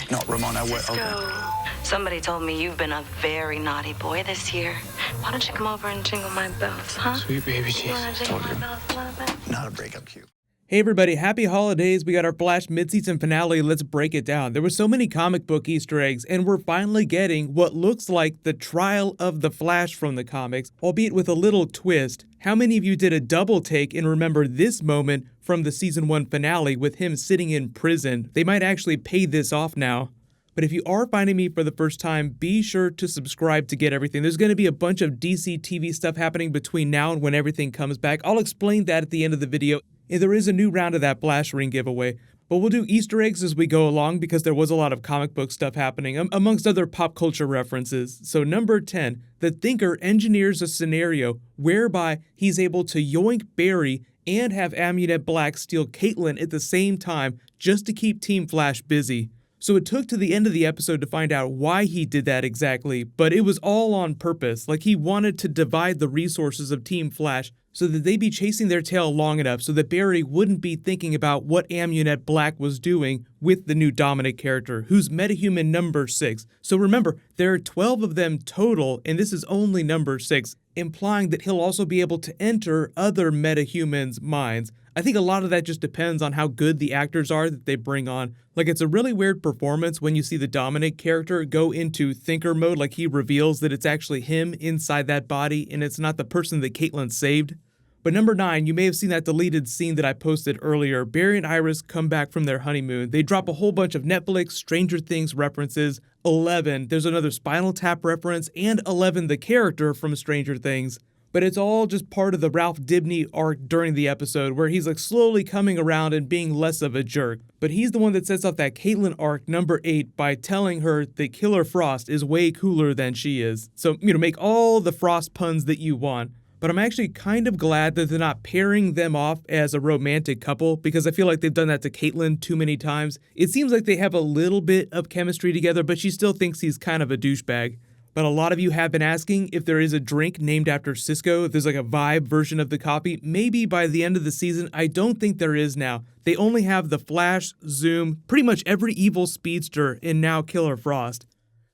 No, Ramona, Cisco, somebody told me you've been a very naughty boy this year. Why don't you come over and jingle my bells, huh? Sweet baby You want Jesus. to jingle my bells a little bit? Not a breakup cue. Hey everybody, happy holidays. We got our Flash mid-season finale. Let's break it down. There were so many comic book Easter eggs, and we're finally getting what looks like the trial of the Flash from the comics, albeit with a little twist. How many of you did a double take and remember this moment from the season 1 finale with him sitting in prison? They might actually pay this off now. But if you are finding me for the first time, be sure to subscribe to get everything. There's going to be a bunch of DC TV stuff happening between now and when everything comes back. I'll explain that at the end of the video. And there is a new round of that Flash ring giveaway. But we'll do Easter eggs as we go along because there was a lot of comic book stuff happening, amongst other pop culture references. So number 10, the Thinker engineers a scenario whereby he's able to yoink Barry and have Amunet Black steal Caitlin at the same time just to keep Team Flash busy. So it took to the end of the episode to find out why he did that exactly, but it was all on purpose. Like he wanted to divide the resources of Team Flash so that they'd be chasing their tail long enough so that Barry wouldn't be thinking about what Amunet Black was doing with the new Dominic character, who's metahuman number 6. So remember, there are 12 of them total, and this is only number 6, implying that he'll also be able to enter other metahumans' minds. I think a lot of that just depends on how good the actors are that they bring on. Like, it's a really weird performance when you see the Dominic character go into Thinker mode, like he reveals that it's actually him inside that body and it's not the person that Caitlin saved. But number 9, you may have seen that deleted scene that I posted earlier. Barry and Iris come back from their honeymoon. They drop a whole bunch of Netflix, Stranger Things references. 11, there's another Spinal Tap reference, and 11, the character from Stranger Things. But it's all just part of the Ralph Dibny arc during the episode where he's like slowly coming around and being less of a jerk. But he's the one that sets off that Caitlin arc number 8 by telling her that Killer Frost is way cooler than she is. So, make all the Frost puns that you want. But I'm actually kind of glad that they're not pairing them off as a romantic couple because I feel like they've done that to Caitlin too many times. It seems like they have a little bit of chemistry together, but she still thinks he's kind of a douchebag. But a lot of you have been asking if there is a drink named after Cisco, if there's like a vibe version of the coffee. Maybe by the end of the season. I don't think there is now. They only have the Flash, Zoom, pretty much every evil speedster, and now Killer Frost.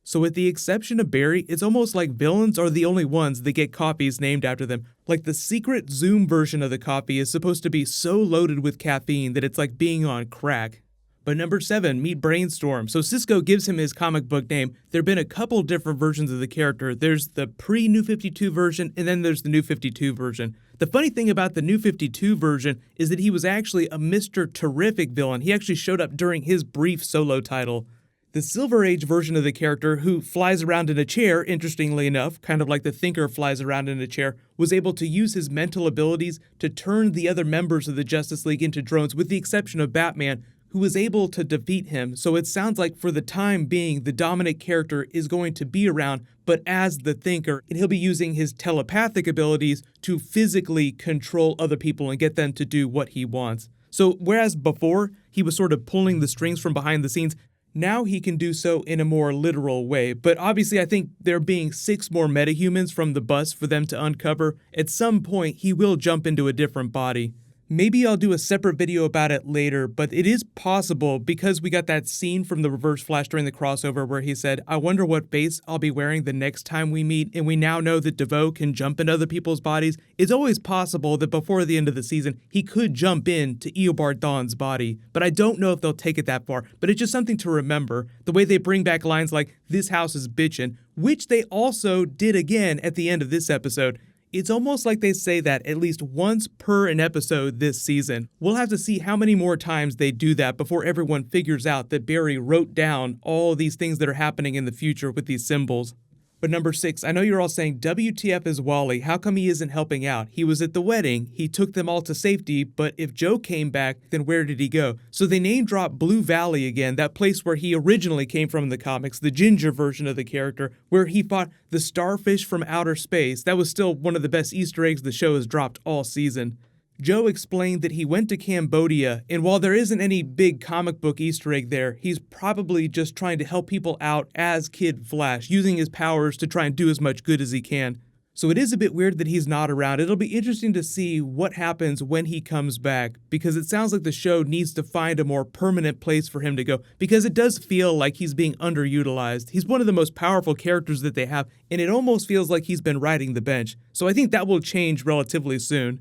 So with the exception of Barry, it's almost like villains are the only ones that get coffees named after them. Like the secret Zoom version of the coffee is supposed to be so loaded with caffeine that it's like being on crack. But number 7, meet Brainstorm. So Cisco gives him his comic book name. There have been a couple different versions of the character. There's the pre-New 52 version, and then there's the New 52 version. The funny thing about the New 52 version is that he was actually a Mr. Terrific villain. He actually showed up during his brief solo title. The Silver Age version of the character, who flies around in a chair, interestingly enough, kind of like the Thinker flies around in a chair, was able to use his mental abilities to turn the other members of the Justice League into drones, with the exception of Batman, who was able to defeat him. So it sounds like for the time being, the Dominic character is going to be around, but as the Thinker, and he'll be using his telepathic abilities to physically control other people and get them to do what he wants. So whereas before, he was sort of pulling the strings from behind the scenes, now he can do so in a more literal way. But obviously I think there being 6 more metahumans from the bus for them to uncover, at some point he will jump into a different body. Maybe I'll do a separate video about it later, but it is possible because we got that scene from the Reverse Flash during the crossover where he said, I wonder what face I'll be wearing the next time we meet, and we now know that DeVoe can jump into other people's bodies. It's always possible that before the end of the season, he could jump into Eobard Thawne's body, but I don't know if they'll take it that far. But it's just something to remember, the way they bring back lines like, this house is bitchin', which they also did again at the end of this episode. It's almost like they say that at least once per an episode this season. We'll have to see how many more times they do that before everyone figures out that Barry wrote down all these things that are happening in the future with these symbols. But number 6, I know you're all saying, WTF is Wally? How come he isn't helping out? He was at the wedding, he took them all to safety, but if Joe came back, then where did he go? So they name drop Blue Valley again, that place where he originally came from in the comics, the ginger version of the character, where he fought the starfish from outer space. That was still one of the best Easter eggs the show has dropped all season. Joe explained that he went to Cambodia, and while there isn't any big comic book Easter egg there, he's probably just trying to help people out as Kid Flash, using his powers to try and do as much good as he can. So it is a bit weird that he's not around. It'll be interesting to see what happens when he comes back, because it sounds like the show needs to find a more permanent place for him to go, because it does feel like he's being underutilized. He's one of the most powerful characters that they have, and it almost feels like he's been riding the bench. So I think that will change relatively soon.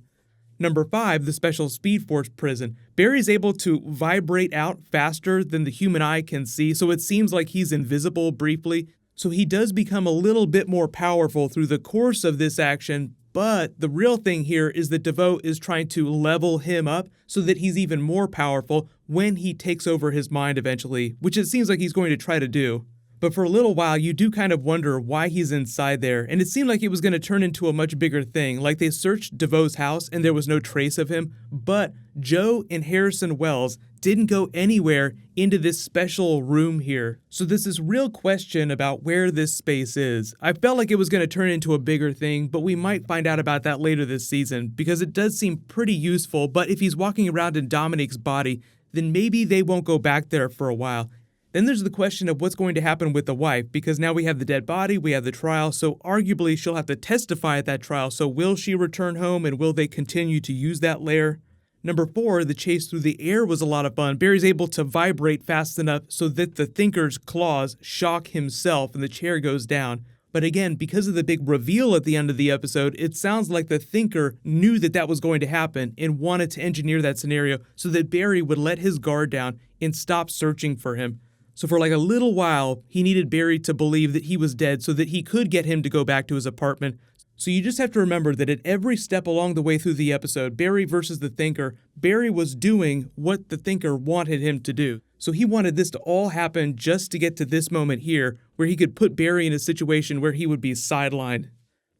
Number 5, the Special Speed Force prison. Barry's able to vibrate out faster than the human eye can see, so it seems like he's invisible briefly. So he does become a little bit more powerful through the course of this action, but the real thing here is that DeVoe is trying to level him up so that he's even more powerful when he takes over his mind eventually, which it seems like he's going to try to do. But for a little while, you do kind of wonder why he's inside there, and it seemed like it was going to turn into a much bigger thing. Like they searched DeVoe's house and there was no trace of him, but Joe and Harrison Wells didn't go anywhere into this special room here. So there's this real question about where this space is. I felt like it was going to turn into a bigger thing, but we might find out about that later this season, because it does seem pretty useful. But if he's walking around in Dominique's body, then maybe they won't go back there for a while. Then there's the question of what's going to happen with the wife, because now we have the dead body, we have the trial, so arguably she'll have to testify at that trial. So will she return home, and will they continue to use that lair? Number 4, the chase through the air was a lot of fun. Barry's able to vibrate fast enough so that the Thinker's claws shock himself and the chair goes down. But again, because of the big reveal at the end of the episode, it sounds like the Thinker knew that that was going to happen and wanted to engineer that scenario so that Barry would let his guard down and stop searching for him. So for like a little while, he needed Barry to believe that he was dead so that he could get him to go back to his apartment. So you just have to remember that at every step along the way through the episode, Barry versus the Thinker, Barry was doing what the Thinker wanted him to do. So he wanted this to all happen just to get to this moment here, where he could put Barry in a situation where he would be sidelined.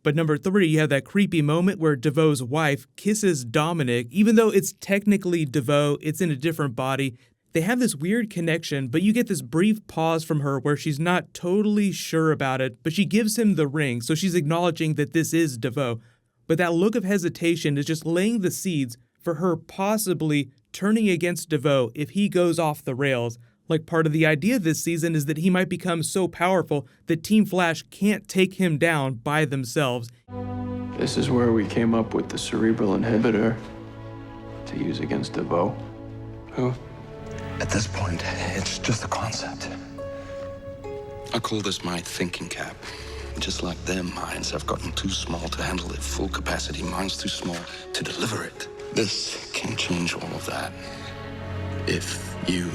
But number 3, you have that creepy moment where DeVoe's wife kisses Dominic. Even though it's technically DeVoe, it's in a different body. They have this weird connection, but you get this brief pause from her where she's not totally sure about it, but she gives him the ring, so she's acknowledging that this is DeVoe. But that look of hesitation is just laying the seeds for her possibly turning against DeVoe if he goes off the rails. Like part of the idea this season is that he might become so powerful that Team Flash can't take him down by themselves. This is where we came up with the cerebral inhibitor to use against DeVoe. Who? At this point, it's just a concept. I call this my thinking cap. Just like their minds have gotten too small to handle it full capacity, mine's too small to deliver it. This can change all of that. If you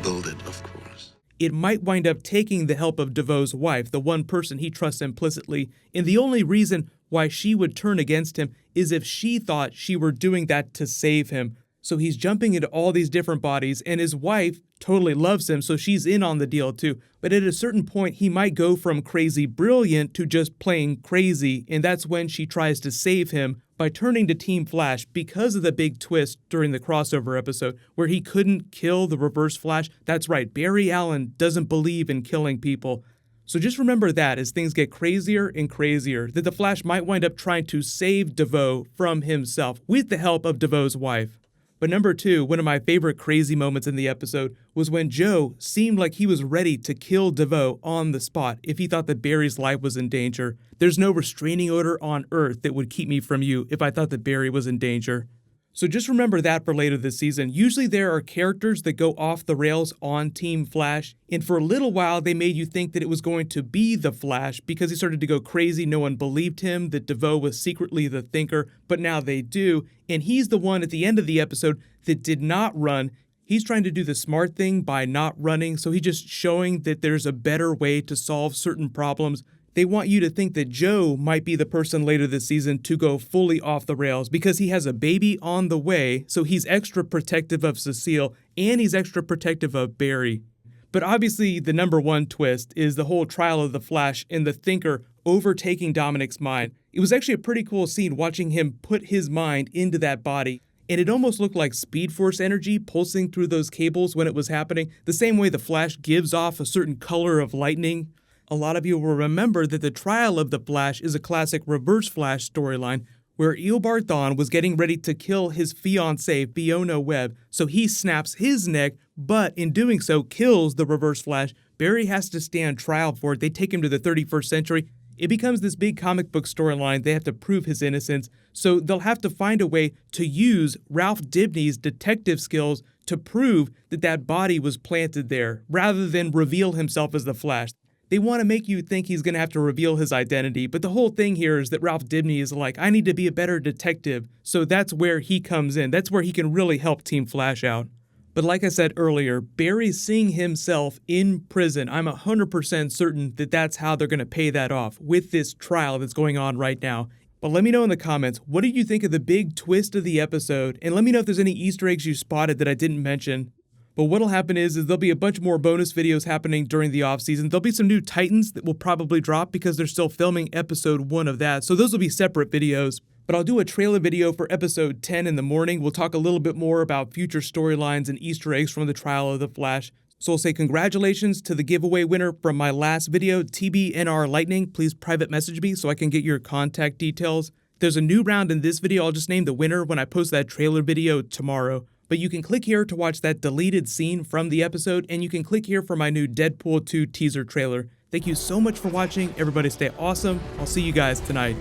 build it, of course. It might wind up taking the help of DeVoe's wife, the one person he trusts implicitly, and the only reason why she would turn against him is if she thought she were doing that to save him. So he's jumping into all these different bodies, and his wife totally loves him, so she's in on the deal too. But at a certain point, he might go from crazy brilliant to just plain crazy, and that's when she tries to save him by turning to Team Flash because of the big twist during the crossover episode where he couldn't kill the Reverse Flash. That's right, Barry Allen doesn't believe in killing people. So just remember that as things get crazier and crazier, that the Flash might wind up trying to save DeVoe from himself with the help of DeVoe's wife. But number 2, one of my favorite crazy moments in the episode was when Joe seemed like he was ready to kill DeVoe on the spot if he thought that Barry's life was in danger. There's no restraining order on Earth that would keep me from you if I thought that Barry was in danger. So just remember that for later this season. Usually there are characters that go off the rails on Team Flash, and for a little while they made you think that it was going to be the Flash because he started to go crazy. No one believed him that DeVoe was secretly the Thinker, but now they do, and he's the one at the end of the episode that did not run. He's trying to do the smart thing by not running, so he's just showing that there's a better way to solve certain problems. They want you to think that Joe might be the person later this season to go fully off the rails because he has a baby on the way, so he's extra protective of Cecile and he's extra protective of Barry. But obviously the number 1 twist is the whole trial of the Flash and the Thinker overtaking Dominic's mind. It was actually a pretty cool scene watching him put his mind into that body, and it almost looked like Speed Force energy pulsing through those cables when it was happening, the same way the Flash gives off a certain color of lightning. A lot of you will remember that the trial of the Flash is a classic Reverse Flash storyline where Eobard Thawne was getting ready to kill his fiancée, Fiona Webb, so he snaps his neck, but in doing so kills the Reverse Flash. Barry has to stand trial for it. They take him to the 31st century. it becomes this big comic book storyline. They have to prove his innocence, so they'll have to find a way to use Ralph Dibny's detective skills to prove that that body was planted there, rather than reveal himself as the Flash. They want to make you think he's going to have to reveal his identity, but the whole thing here is that Ralph Dibny is like, I need to be a better detective, so that's where he comes in. That's where he can really help Team Flash out. But like I said earlier, Barry seeing himself in prison, I'm 100% certain that that's how they're going to pay that off with this trial that's going on right now. But let me know in the comments, what did you think of the big twist of the episode? And let me know if there's any Easter eggs you spotted that I didn't mention. But what'll happen is there'll be a bunch more bonus videos happening during the offseason. There'll be some new Titans that will probably drop because they're still filming episode 1 of that. So those will be separate videos. But I'll do a trailer video for episode 10 in the morning. We'll talk a little bit more about future storylines and Easter eggs from the trial of the Flash. So I'll say congratulations to the giveaway winner from my last video, TBNR Lightning. Please private message me so I can get your contact details. There's a new round in this video. I'll just name the winner when I post that trailer video tomorrow. But you can click here to watch that deleted scene from the episode, and you can click here for my new Deadpool 2 teaser trailer. Thank you so much for watching. Everybody stay awesome. I'll see you guys tonight.